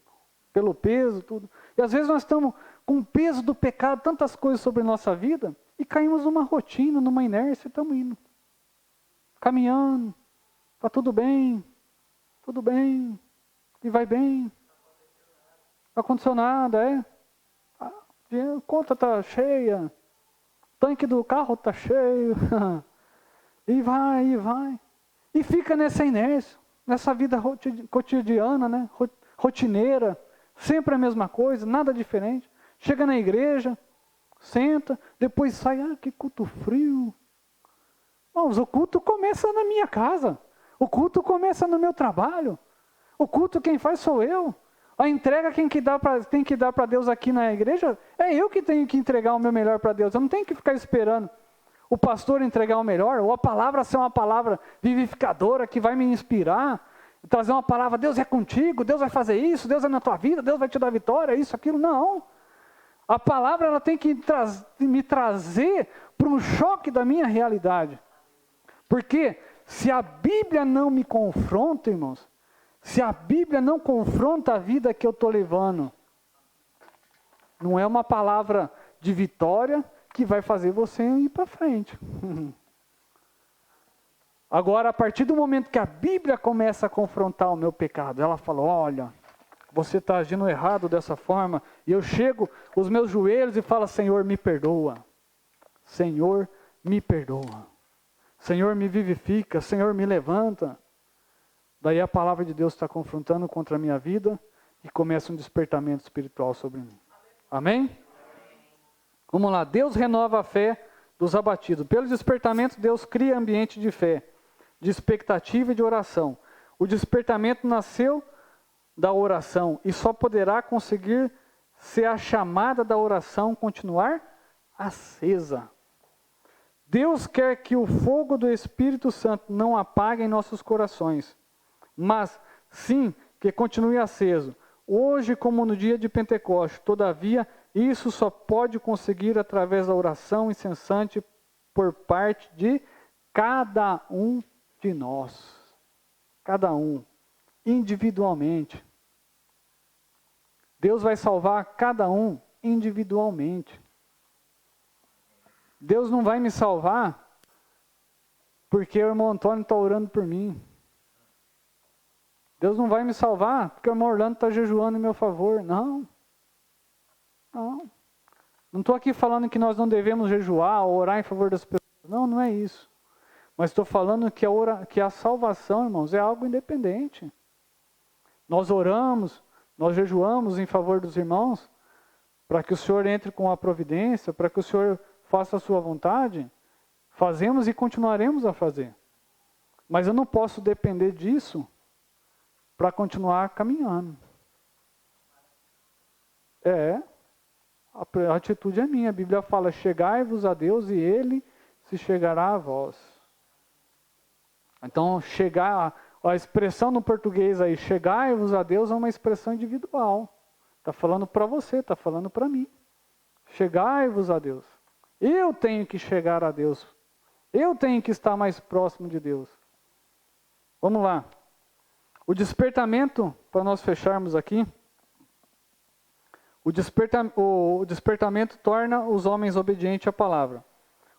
Pelo peso, tudo. E às vezes nós estamos com o peso do pecado, tantas coisas sobre a nossa vida, e caímos numa rotina, numa inércia, e estamos indo. Caminhando. Está tudo bem. E vai bem. Não aconteceu nada, a conta está cheia, o tanque do carro está cheio, e vai. E fica nessa inércia, nessa vida cotidiana, né? Rotineira, sempre a mesma coisa, nada diferente. Chega na igreja, senta, depois sai, que culto frio. Mas o culto começa na minha casa, o culto começa no meu trabalho, o culto quem faz sou eu. A entrega quem tem que dar para Deus aqui na igreja, é eu que tenho que entregar o meu melhor para Deus. Eu não tenho que ficar esperando o pastor entregar o melhor, ou a palavra ser uma palavra vivificadora que vai me inspirar, trazer uma palavra, Deus é contigo, Deus vai fazer isso, Deus é na tua vida, Deus vai te dar vitória, isso, aquilo. Não. A palavra ela tem que me trazer para um choque da minha realidade. Porque se a Bíblia não me confronta, irmãos, se a Bíblia não confronta a vida que eu estou levando, não é uma palavra de vitória que vai fazer você ir para frente. Agora, a partir do momento que a Bíblia começa a confrontar o meu pecado, ela fala, olha, você está agindo errado dessa forma, e eu chego os meus joelhos e falo, Senhor, me perdoa. Senhor, me perdoa. Senhor, me vivifica. Senhor, me levanta. Daí a palavra de Deus está confrontando contra a minha vida e começa um despertamento espiritual sobre mim. Amém? Vamos lá. Deus renova a fé dos abatidos. Pelo despertamento, Deus cria ambiente de fé, de expectativa e de oração. O despertamento nasceu da oração e só poderá conseguir ser a chamada da oração continuar acesa. Deus quer que o fogo do Espírito Santo não apague em nossos corações, mas sim que continue aceso. Hoje, como no dia de Pentecostes, todavia, isso só pode conseguir através da oração incessante por parte de cada um de nós. Cada um, individualmente. Deus vai salvar cada um individualmente. Deus não vai me salvar porque o irmão Antônio está orando por mim. Deus não vai me salvar porque o irmão Orlando está jejuando em meu favor. Não. Não. Não estou aqui falando que nós não devemos jejuar ou orar em favor das pessoas. Não, não é isso. Mas estou falando que a salvação, irmãos, é algo independente. Nós oramos, nós jejuamos em favor dos irmãos, para que o Senhor entre com a providência, para que o Senhor faça a sua vontade. Fazemos e continuaremos a fazer. Mas eu não posso depender disso para continuar caminhando. A atitude é minha. A Bíblia fala, chegai-vos a Deus e Ele se chegará a vós. Então, a expressão no português aí, chegai-vos a Deus, é uma expressão individual. Está falando para você, está falando para mim. Chegai-vos a Deus. Eu tenho que chegar a Deus. Eu tenho que estar mais próximo de Deus. Vamos lá. O despertamento, para nós fecharmos aqui, o despertamento torna os homens obedientes à palavra.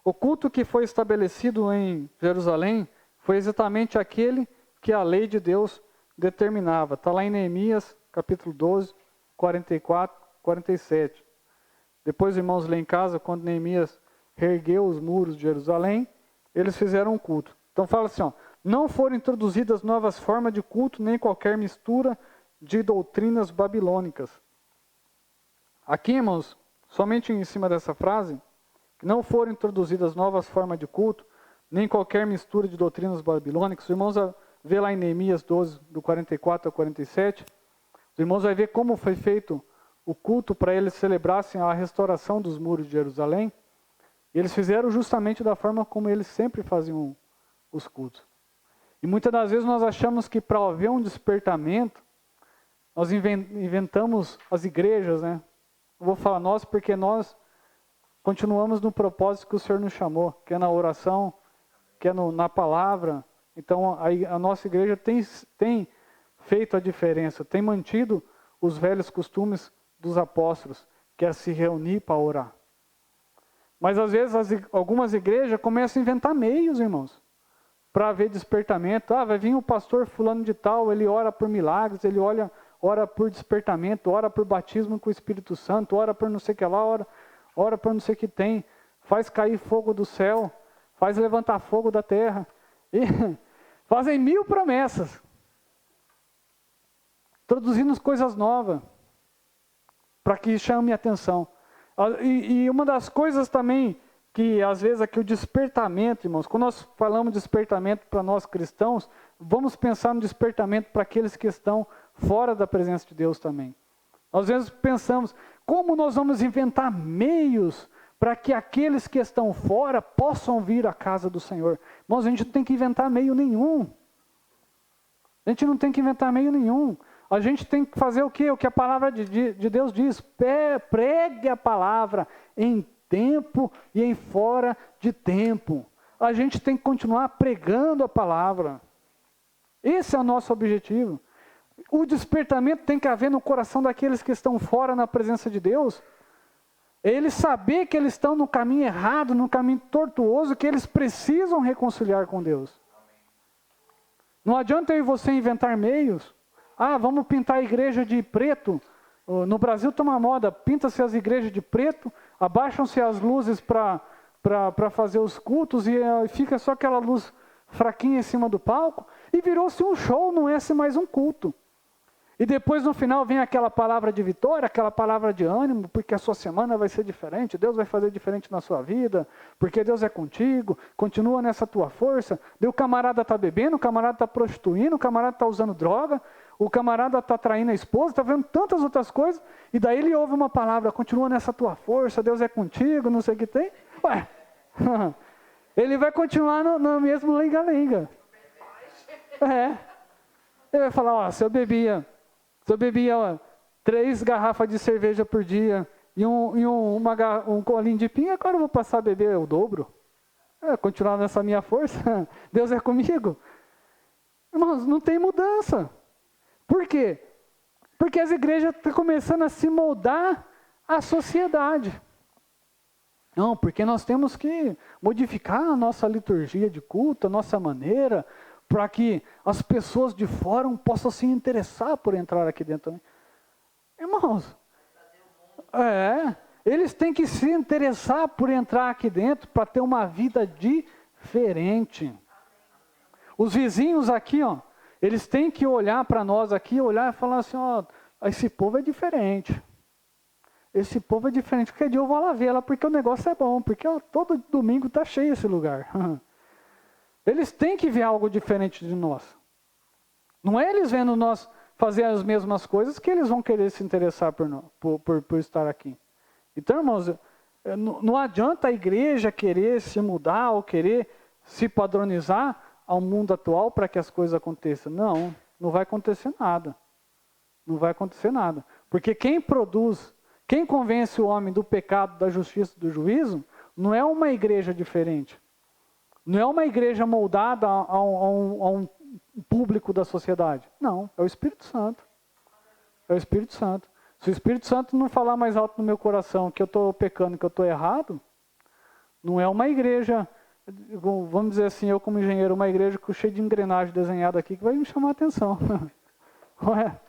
O culto que foi estabelecido em Jerusalém foi exatamente aquele que a lei de Deus determinava. Está lá em Neemias, capítulo 12, 44, 47. Depois, irmãos, lá em casa, quando Neemias reergueu os muros de Jerusalém, eles fizeram um culto. Então fala assim, ó, não foram introduzidas novas formas de culto, nem qualquer mistura de doutrinas babilônicas. Aqui, irmãos, somente em cima dessa frase, não foram introduzidas novas formas de culto, nem qualquer mistura de doutrinas babilônicas. Os irmãos vê lá em Neemias 12, do 44 ao 47, os irmãos vão ver como foi feito o culto para eles celebrassem a restauração dos muros de Jerusalém. E eles fizeram justamente da forma como eles sempre faziam os cultos. E muitas das vezes nós achamos que para haver um despertamento, nós inventamos as igrejas, né? Eu vou falar nós porque nós continuamos no propósito que o Senhor nos chamou, que é na oração, que é na palavra. Então a nossa igreja tem feito a diferença, tem mantido os velhos costumes dos apóstolos, que é se reunir para orar. Mas às vezes algumas igrejas começam a inventar meios, irmãos, para haver despertamento. Vai vir o pastor fulano de tal, ele ora por milagres, ele ora por despertamento, ora por batismo com o Espírito Santo, ora por não sei o que lá, ora por não sei o que tem, faz cair fogo do céu, faz levantar fogo da terra, e fazem 1000 promessas, introduzindo coisas novas, para que chame a atenção. E uma das coisas também, que às vezes aqui o despertamento, irmãos, quando nós falamos de despertamento para nós cristãos, vamos pensar no despertamento para aqueles que estão fora da presença de Deus também. Às vezes pensamos, como nós vamos inventar meios para que aqueles que estão fora possam vir à casa do Senhor? Irmãos, a gente não tem que inventar meio nenhum. A gente não tem que inventar meio nenhum. A gente tem que fazer o quê? O que a palavra de Deus diz. Pregue a palavra em tempo e em fora de tempo. A gente tem que continuar pregando a palavra. Esse é o nosso objetivo. O despertamento tem que haver no coração daqueles que estão fora na presença de Deus. Eles saber que eles estão no caminho errado, no caminho tortuoso, que eles precisam reconciliar com Deus. Não adianta eu e você inventar meios. Vamos pintar a igreja de preto. No Brasil está uma moda, pinta-se as igrejas de preto, abaixam-se as luzes para fazer os cultos e fica só aquela luz fraquinha em cima do palco e virou-se um show, não é mais um culto. E depois no final vem aquela palavra de vitória, aquela palavra de ânimo, porque a sua semana vai ser diferente, Deus vai fazer diferente na sua vida, porque Deus é contigo, continua nessa tua força. Daí o camarada está bebendo, o camarada está prostituindo, o camarada está usando droga, o camarada está traindo a esposa, está vendo tantas outras coisas, e daí ele ouve uma palavra, continua nessa tua força, Deus é contigo, não sei o que tem. Ele vai continuar no mesmo lenga-lenga. Ele vai falar, se eu bebia 3 garrafas de cerveja por dia e um colinho de pinga, agora eu vou passar a beber o dobro. Continuar nessa minha força, Deus é comigo. Irmãos, não tem mudança. Por quê? Porque as igrejas estão começando a se moldar à sociedade. Não, porque nós temos que modificar a nossa liturgia de culto, a nossa maneira, para que as pessoas de fora possam se interessar por entrar aqui dentro também. Irmãos, Eles têm que se interessar por entrar aqui dentro para ter uma vida diferente. Os vizinhos aqui, ó, eles têm que olhar para nós aqui, olhar e falar assim, ó, esse povo é diferente. Esse povo é diferente. Qualquer dia eu vou lá ver ela porque o negócio é bom, porque ó, todo domingo está cheio esse lugar. Eles têm que ver algo diferente de nós. Não é eles vendo nós fazer as mesmas coisas que eles vão querer se interessar por estar aqui. Então, irmãos, não adianta a igreja querer se mudar ou querer se padronizar ao mundo atual para que as coisas aconteçam. Não, não vai acontecer nada. Não vai acontecer nada. Porque quem produz, quem convence o homem do pecado, da justiça e do juízo, não é uma igreja diferente. Não é uma igreja moldada a um público da sociedade. Não, é o Espírito Santo. É o Espírito Santo. Se o Espírito Santo não falar mais alto no meu coração que eu estou pecando, que eu estou errado, não é uma igreja, vamos dizer assim, eu como engenheiro, uma igreja cheia de engrenagem desenhada aqui que vai me chamar a atenção. Ué.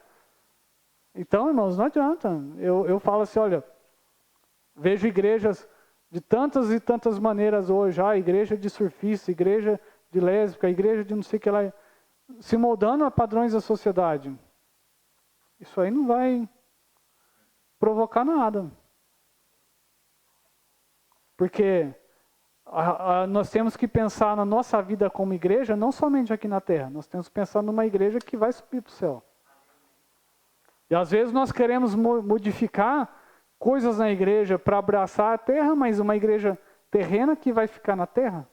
Então, irmãos, não adianta. Eu falo assim, olha, vejo igrejas de tantas e tantas maneiras hoje, igreja de surfista, igreja de lésbica, igreja de não sei o que lá, se moldando a padrões da sociedade. Isso aí não vai provocar nada. Porque nós temos que pensar na nossa vida como igreja, não somente aqui na terra, nós temos que pensar numa igreja que vai subir para o céu. E às vezes nós queremos modificar coisas na igreja para abraçar a terra, mas uma igreja terrena que vai ficar na terra.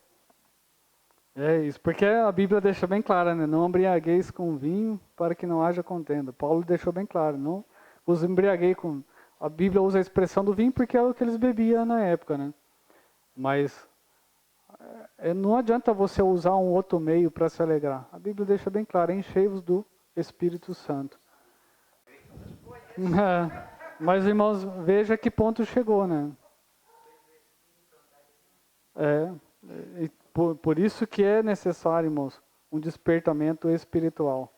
É isso, porque a Bíblia deixa bem clara, né? Não embriagueis com vinho para que não haja contenda. Paulo deixou bem claro, não os embriaguei com... A Bíblia usa a expressão do vinho porque é o que eles bebiam na época, né? Mas não adianta você usar um outro meio para se alegrar. A Bíblia deixa bem claro, enchei-vos do Espírito Santo. Mas, irmãos, veja que ponto chegou, né? Por isso que é necessário, irmãos, um despertamento espiritual.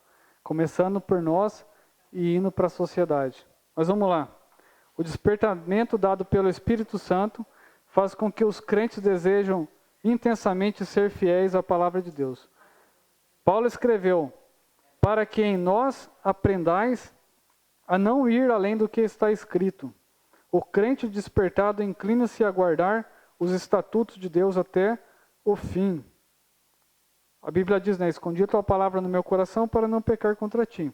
Começando por nós e indo para a sociedade. Mas vamos lá. O despertamento dado pelo Espírito Santo faz com que os crentes desejam intensamente ser fiéis à palavra de Deus. Paulo escreveu, para que em nós aprendais a não ir além do que está escrito. O crente despertado inclina-se a guardar os estatutos de Deus até o fim. A Bíblia diz, né? Escondi a tua palavra no meu coração para não pecar contra ti.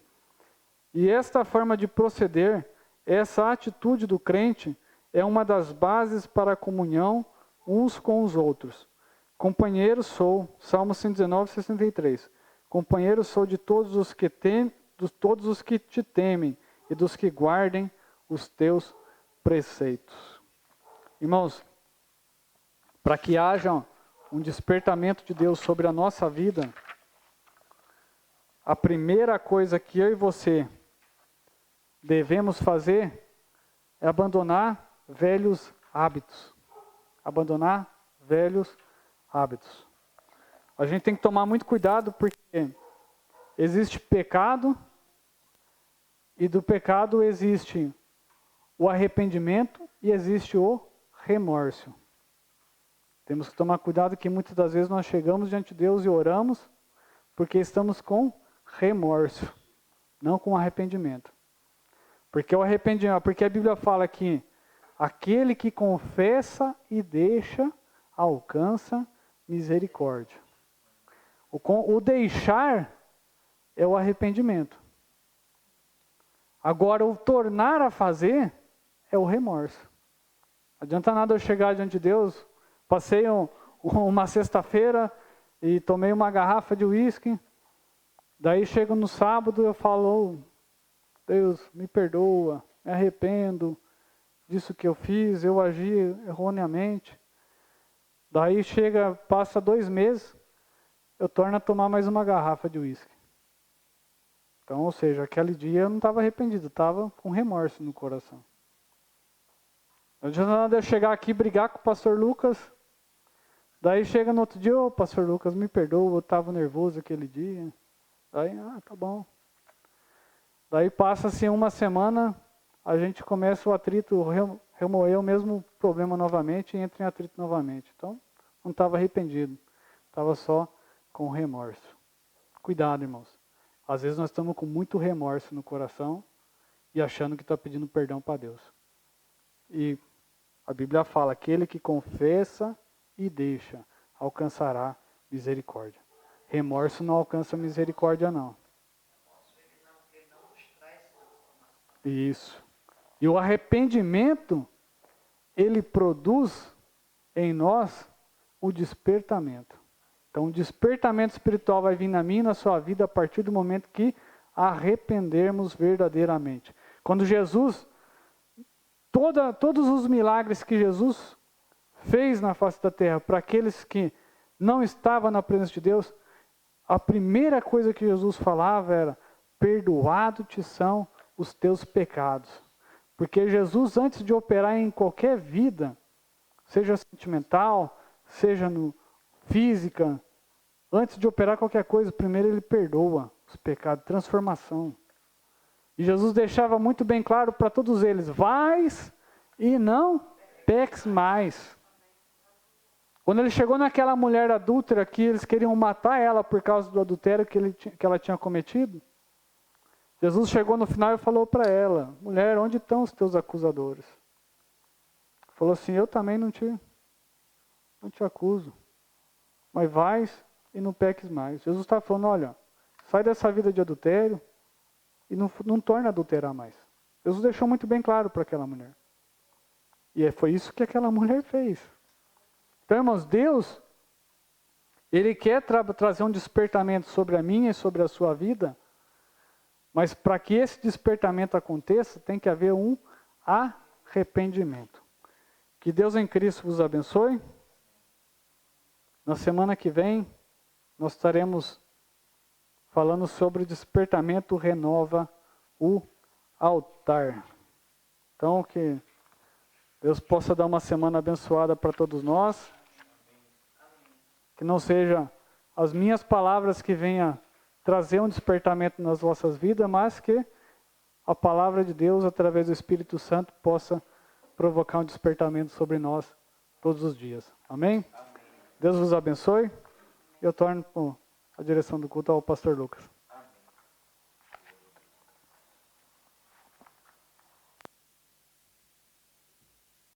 E esta forma de proceder, essa atitude do crente, é uma das bases para a comunhão uns com os outros. Companheiro sou, Salmo 119, 63. Companheiro sou de todos os que te temem e dos que guardem os teus preceitos. Irmãos, para que haja um despertamento de Deus sobre a nossa vida, a primeira coisa que eu e você devemos fazer é abandonar velhos hábitos. Abandonar velhos hábitos. A gente tem que tomar muito cuidado porque existe pecado e do pecado existe o arrependimento e existe o remorso. Temos que tomar cuidado que muitas das vezes nós chegamos diante de Deus e oramos porque estamos com remorso, não com arrependimento. Porque o arrependimento, porque a Bíblia fala que aquele que confessa e deixa alcança misericórdia. O deixar é o arrependimento. Agora, o tornar a fazer é o remorso. Não adianta nada eu chegar diante de Deus, passei uma sexta-feira e tomei uma garrafa de uísque, daí chego no sábado e eu falo, Deus, me perdoa, me arrependo disso que eu fiz, eu agi erroneamente. Daí passa 2 meses, eu torno a tomar mais uma garrafa de uísque. Então, ou seja, aquele dia eu não estava arrependido, estava com remorso no coração. Não adianta nada eu chegar aqui e brigar com o pastor Lucas, daí chega no outro dia, pastor Lucas, me perdoa, eu estava nervoso aquele dia. Daí, tá bom. Daí passa-se uma semana, a gente começa o atrito remoer o mesmo problema novamente e entra em atrito novamente. Então, não estava arrependido, estava só com remorso. Cuidado, irmãos. Às vezes nós estamos com muito remorso no coração e achando que está pedindo perdão para Deus. E a Bíblia fala, aquele que confessa e deixa, alcançará misericórdia. Remorso não alcança misericórdia, não. Isso. E o arrependimento, ele produz em nós o despertamento. Então, o despertamento espiritual vai vir na minha e na sua vida a partir do momento que arrependermos verdadeiramente. Quando Jesus, todos os milagres que Jesus fez na face da terra para aqueles que não estavam na presença de Deus, a primeira coisa que Jesus falava era, perdoado te são os teus pecados. Porque Jesus, antes de operar em qualquer vida, seja sentimental, seja no física, antes de operar qualquer coisa, primeiro ele perdoa os pecados, transformação. E Jesus deixava muito bem claro para todos eles, vais e não peques mais. Quando ele chegou naquela mulher adúltera que eles queriam matar ela por causa do adultério que ela tinha cometido, Jesus chegou no final e falou para ela, mulher, onde estão os teus acusadores? Falou assim, eu também não te acuso, mas vais e não peques mais. Jesus está falando, olha, sai dessa vida de adultério e não torna a adulterar mais. Jesus deixou muito bem claro para aquela mulher. E foi isso que aquela mulher fez. Então, irmãos, Deus, Ele quer trazer um despertamento sobre a minha e sobre a sua vida, mas para que esse despertamento aconteça, tem que haver um arrependimento. Que Deus em Cristo vos abençoe. Na semana que vem, nós estaremos falando sobre o despertamento renova o altar. Então, que Deus possa dar uma semana abençoada para todos nós. Que não seja as minhas palavras que venham trazer um despertamento nas vossas vidas, mas que a palavra de Deus, através do Espírito Santo, possa provocar um despertamento sobre nós todos os dias. Amém? Deus vos abençoe. Eu torno a direção do culto ao pastor Lucas.